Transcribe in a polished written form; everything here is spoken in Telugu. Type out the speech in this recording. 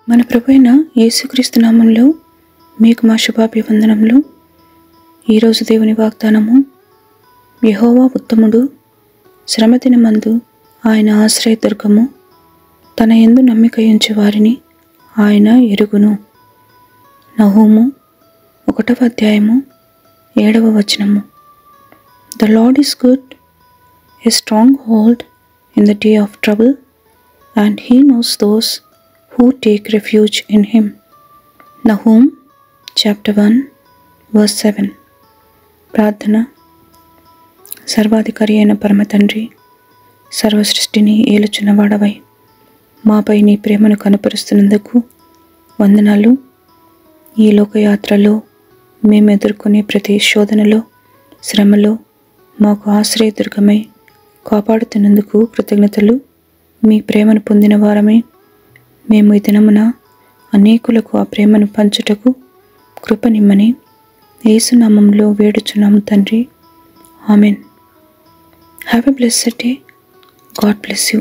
మన ప్రభువైన యేసుక్రీస్తు నామములో మీకు మా శుభాభివందనములు. ఈరోజు దేవుని వాగ్దానము, యెహోవా ఉత్తముడు, శ్రమదినమందు ఆయన ఆశ్రయదుర్గము, తన యందు నమ్మికయుంచు వారిని ఆయన ఎరుగును. నహూము 1వ అధ్యాయము 7వ వచనము. The Lord is good, a stronghold in the day of trouble, and he knows those who take refuge in him. Nahum chapter 1 verse 7. ప్రార్థన. సర్వాధికారి అయిన పరమతండ్రి, సర్వసృష్టిని ఏలుచున్నవాడవై మాపై నీ ప్రేమను కనపరుస్తున్నందుకు వందనాలు. ఈ లోకయాత్రలో మేము ఎదుర్కొనే ప్రతి శోధనలో, శ్రమలో మాకు ఆశ్రయదుర్గమై కాపాడుతున్నందుకు కృతజ్ఞతలు. మీ ప్రేమను పొందిన వారమే మేము ఈ దినమున అనేకులకు ఆ ప్రేమను పంచుటకు కృపనిమ్మని యేసు నామములో వేడుచున్నాము తండ్రి. Amen. Have a blessed day. God bless you.